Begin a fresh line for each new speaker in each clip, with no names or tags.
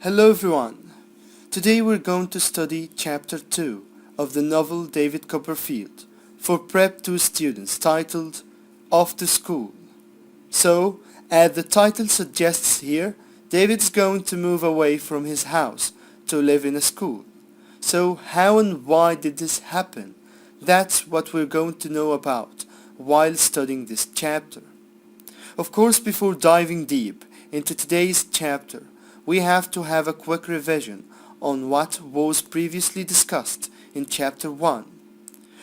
Hello everyone. Today we're going to study chapter 2 of the novel David Copperfield for Prep 2 students titled Off to School. So, as the title suggests here, David's going to move away from his house to live in a school. So how and why did this happen? That's what we're going to know about while studying this chapter. Of course, before diving deep into today's chapter, we have to have a quick revision on what was previously discussed in chapter 1.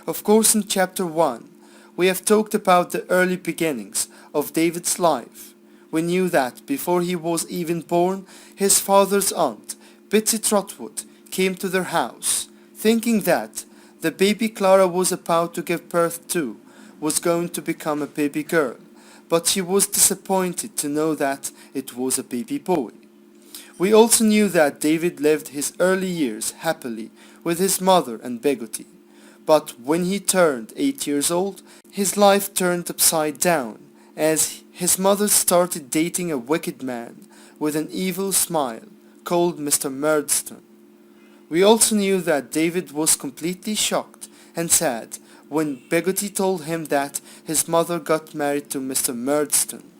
Of course, in chapter 1, we have talked about the early beginnings of David's life. We knew that before he was even born, his father's aunt, Betsy Trotwood, came to their house, thinking that the baby Clara was about to give birth to was going to become a baby girl, but she was disappointed to know that it was a baby boy. We also knew that David lived his early years happily with his mother and Peggotty, but when he turned 8 years old, his life turned upside down as his mother started dating a wicked man with an evil smile called Mr. Murdstone. We also knew that David was completely shocked and sad when Peggotty told him that his mother got married to Mr. Murdstone.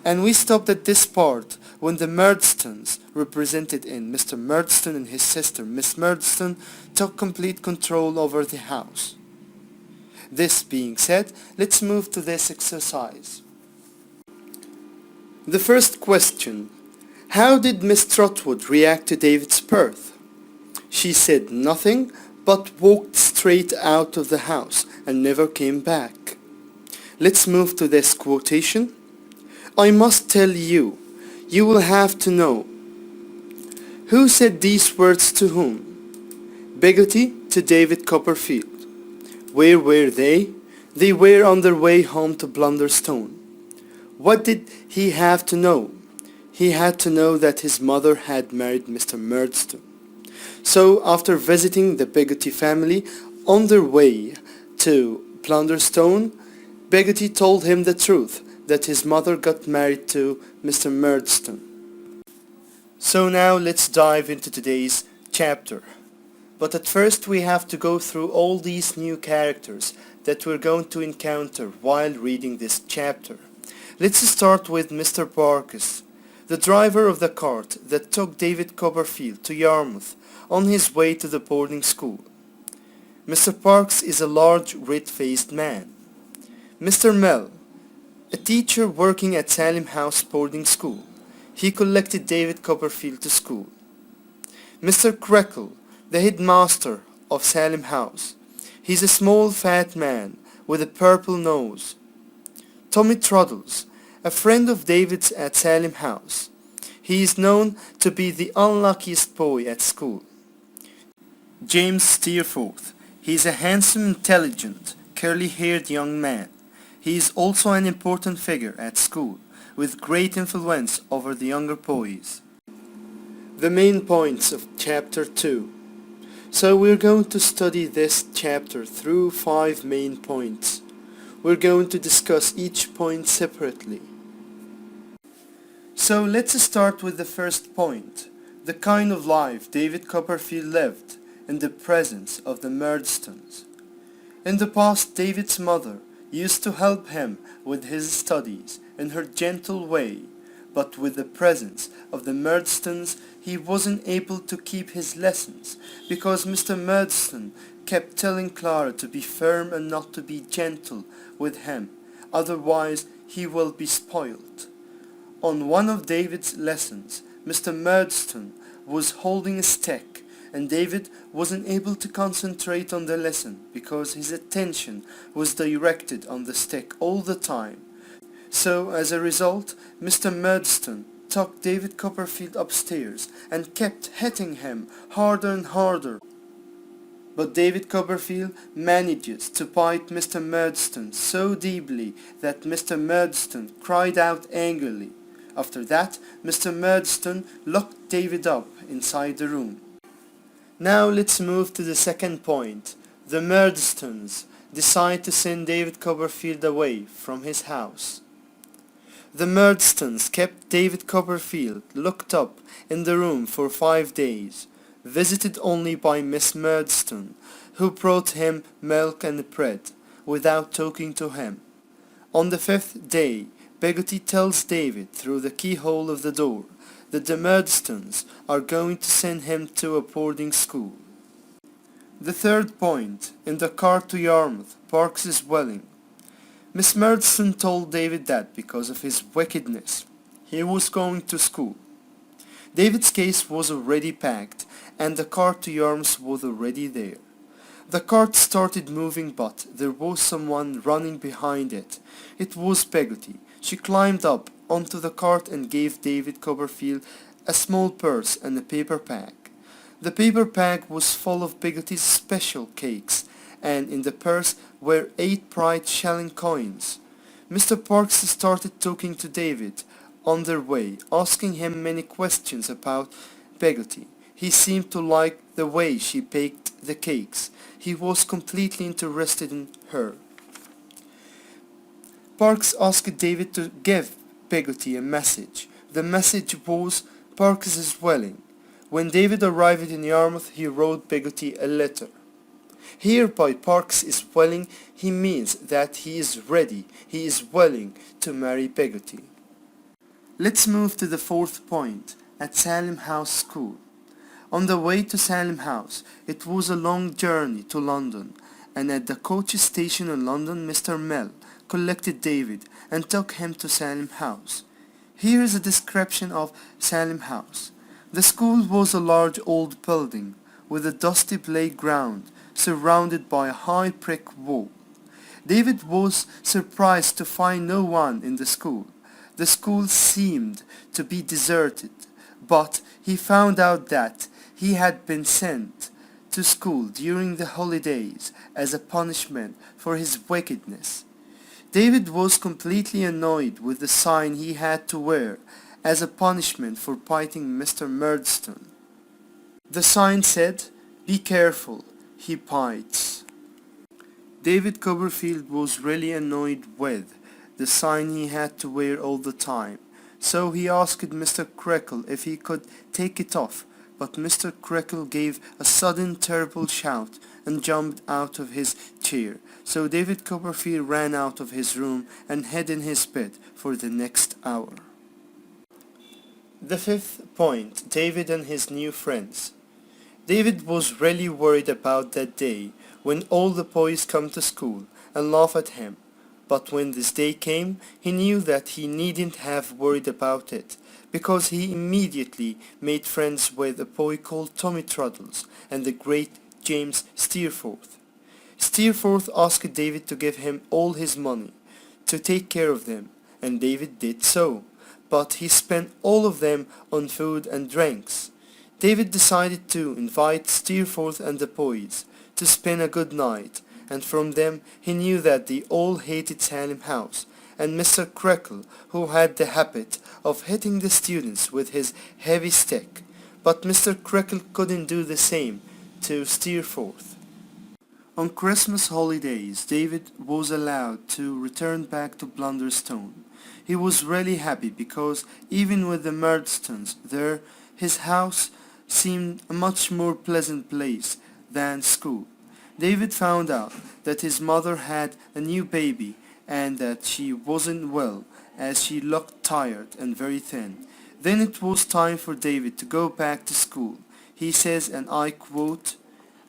And we stopped at this part when the Murdstones, represented in Mr. Murdstone and his sister Miss Murdstone, took complete control over the house. This being said, let's move to this exercise. The first question: how did Miss Trotwood react to David's birth? She said nothing but walked straight out of the house and never came back. Let's move to this quotation. I must tell you, you will have to know. Who said these words to whom? Peggotty to David Copperfield. Where were they? They were on their way home to Blunderstone. What did he have to know? He had to know that his mother had married Mr. Murdstone. So after visiting the Peggotty family on their way to Blunderstone, Peggotty told him the truth, that his mother got married to Mr. Murdstone. So now let's dive into today's chapter. But at first we have to go through all these new characters that we're going to encounter while reading this chapter. Let's start with Mr. Parkes, the driver of the cart that took David Copperfield to Yarmouth on his way to the boarding school. Mr. Parkes is a large, red-faced man. Mr. Mell, a teacher working at Salem House boarding school. He collected David Copperfield to school. Mr. Creakle, the headmaster of Salem House. He's a small fat man with a purple nose. Tommy Traddles, a friend of David's at Salem House. He is known to be the unluckiest boy at school. James Steerforth. He's a handsome, intelligent, curly-haired young man. He is also an important figure at school, with great influence over the younger boys. The main points of chapter 2. So we're going to study this chapter through 5 main points. We're going to discuss each point separately. So let's start with the first point, the kind of life David Copperfield lived in the presence of the Murdstones. In the past, David's mother used to help him with his studies in her gentle way, but with the presence of the Murdstones he wasn't able to keep his lessons because Mr. Murdstone kept telling Clara to be firm and not to be gentle with him, otherwise he will be spoiled. On one of David's lessons, Mr. Murdstone was holding a stick and David wasn't able to concentrate on the lesson because his attention was directed on the stick all the time. So as a result, Mr. Murdstone took David Copperfield upstairs and kept hitting him harder and harder. But David Copperfield manages to bite Mr. Murdstone so deeply that Mr. Murdstone cried out angrily. After that, Mr. Murdstone locked David up inside the room. Now let's move to the second point. The Murdstones decide to send David Copperfield away from his house. The Murdstones kept David Copperfield locked up in the room for 5 days, visited only by Miss Murdstone, who brought him milk and bread, without talking to him. On the 5th day, Peggotty tells David through the keyhole of the door that the Murdstones are going to send him to a boarding school. The third point, in the car to Yarmouth, Parks's dwelling. Miss Murdstone told David that because of his wickedness, he was going to school. David's case was already packed, and the cart to Yarmouth was already there. The cart started moving, but there was someone running behind it. It was Peggotty. She climbed up onto the cart and gave David Copperfield a small purse and a paper bag. The paper bag was full of Peggotty's special cakes, and in the purse were 8 bright shilling coins. Mr. Parks started talking to David on their way, asking him many questions about Peggotty. He seemed to like the way she baked the cakes. He was completely interested in her. Parks asked David to give Peggotty a message. The message was Parks's dwelling. When David arrived in Yarmouth, he wrote Peggotty a letter. Here by Parks's dwelling, he means that he is ready, he is willing to marry Peggotty. Let's move to the fourth point, at Salem House School. On the way to Salem House, it was a long journey to London, and at the coach station in London, Mr. Mell collected David and took him to Salem House. Here is a description of Salem House. The school was a large old building with a dusty playground surrounded by a high brick wall. David was surprised to find no one in the school. The school seemed to be deserted, but he found out that he had been sent to school during the holidays as a punishment for his wickedness. David was completely annoyed with the sign he had to wear as a punishment for biting Mr. Murdstone. The sign said, "Be careful, he bites." David Copperfield was really annoyed with the sign he had to wear all the time, so he asked Mr. Creakle if he could take it off, but Mr. Creakle gave a sudden terrible shout and jumped out of his chair, so David Copperfield ran out of his room and hid in his bed for the next hour. The fifth point, David and his new friends. David was really worried about that day when all the boys come to school and laugh at him. But when this day came, he knew that he needn't have worried about it, because he immediately made friends with a boy called Tommy Traddles and the great James Steerforth. Steerforth asked David to give him all his money to take care of them, and David did so, but he spent all of them on food and drinks. David decided to invite Steerforth and the boys to spend a good night, and from them he knew that they all hated Salem House and Mr. Creakle, who had the habit of hitting the students with his heavy stick, but Mr. Creakle couldn't do the same to Steerforth. On Christmas holidays, David was allowed to return back to Blunderstone. He was really happy because even with the Murdstones there, his house seemed a much more pleasant place than school. David found out that his mother had a new baby and that she wasn't well, as she looked tired and very thin. Then it was time for David to go back to school. He says, and I quote,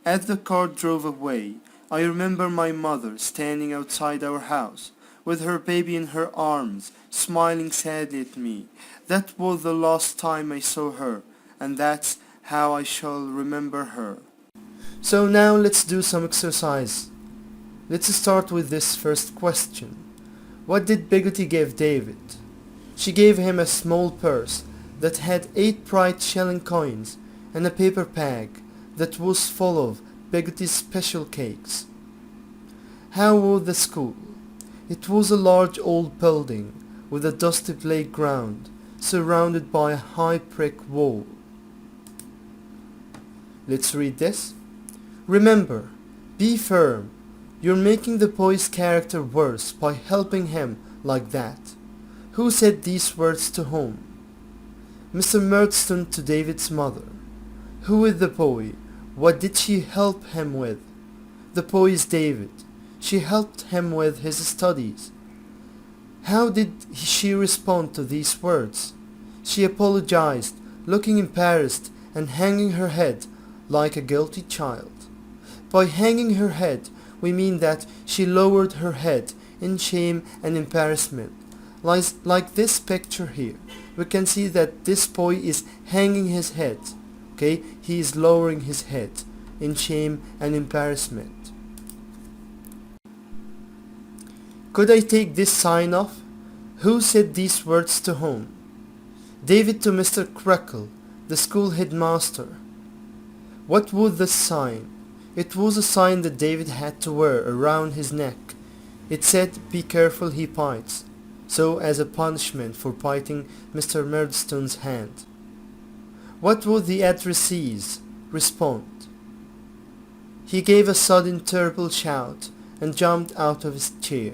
"As the car drove away, I remember my mother standing outside our house, with her baby in her arms, smiling sadly at me. That was the last time I saw her, and that's how I shall remember her." So now let's do some exercise. Let's start with this first question. What did Peggotty give David? She gave him a small purse that had 8 bright shilling coins and a paper bag that was full of Peggotty's special cakes. How was the school? It was a large old building with a dusty playground surrounded by a high brick wall. Let's read this. Remember, be firm. You're making the boy's character worse by helping him like that. Who said these words to whom? Mr. Murdstone to David's mother. Who is the boy? What did she help him with? The boy is David. She helped him with his studies. How did she respond to these words? She apologized, looking embarrassed and hanging her head like a guilty child. By hanging her head, we mean that she lowered her head in shame and embarrassment. Like this picture here, we can see that this boy is hanging his head. Okay, he is lowering his head in shame and embarrassment. Could I take this sign off? Who said these words to whom? David to Mr. Creakle, the school headmaster. What was the sign? It was a sign that David had to wear around his neck. It said, "Be careful, he bites," so as a punishment for biting Mr. Murdstone's hand. What would the addressee's respond? He gave a sudden terrible shout and jumped out of his chair.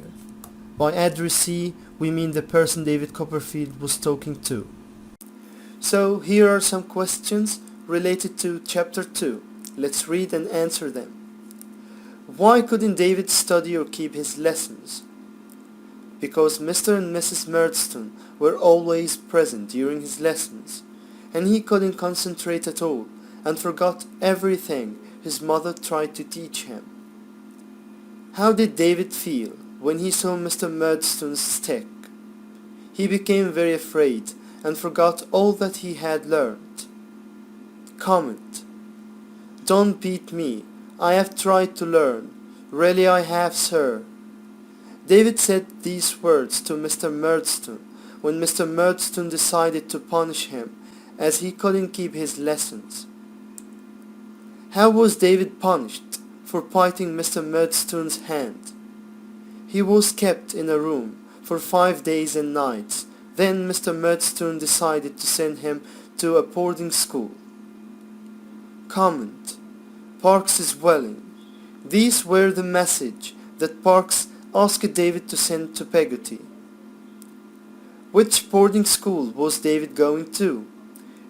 By addressee, we mean the person David Copperfield was talking to. So here are some questions related to chapter 2. Let's read and answer them. Why couldn't David study or keep his lessons? Because Mr. and Mrs. Murdstone were always present during his lessons, and he couldn't concentrate at all and forgot everything his mother tried to teach him. How did David feel when he saw Mr. Murdstone's stick? He became very afraid and forgot all that he had learned. Comment. Don't beat me. I have tried to learn. Really I have, sir. David said these words to Mr. Murdstone when Mr. Murdstone decided to punish him as he couldn't keep his lessons. How was David punished for biting Mr. Murdstone's hand? He was kept in a room for 5 days and nights. Then Mr. Murdstone decided to send him to a boarding school. Comment. Parks' dwelling. These were the message that Parks asked David to send to Peggotty. Which boarding school was David going to?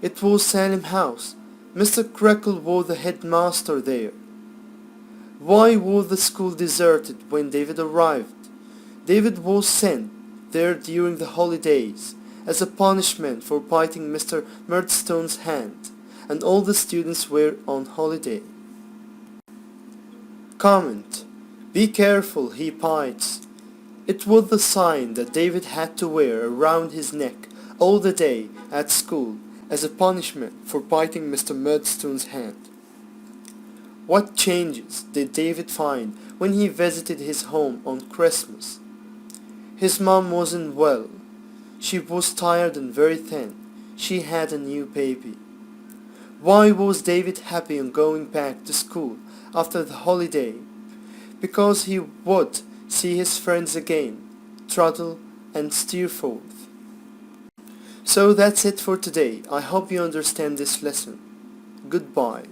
It was Salem House. Mr. Creakle was the headmaster there. Why was the school deserted when David arrived? David was sent there during the holidays as a punishment for biting Mr. Murdstone's hand, and all the students were on holiday. Comment. Be careful, he bites. It was the sign that David had to wear around his neck all the day at school as a punishment for biting Mr. Murdstone's hand. What changes did David find when he visited his home on Christmas? His mom wasn't well. She was tired and very thin. She had a new baby. Why was David happy on going back to school after the holiday? Because he would see his friends again, Trottle and Steerforth. So that's it for today. I hope you understand this lesson. Goodbye.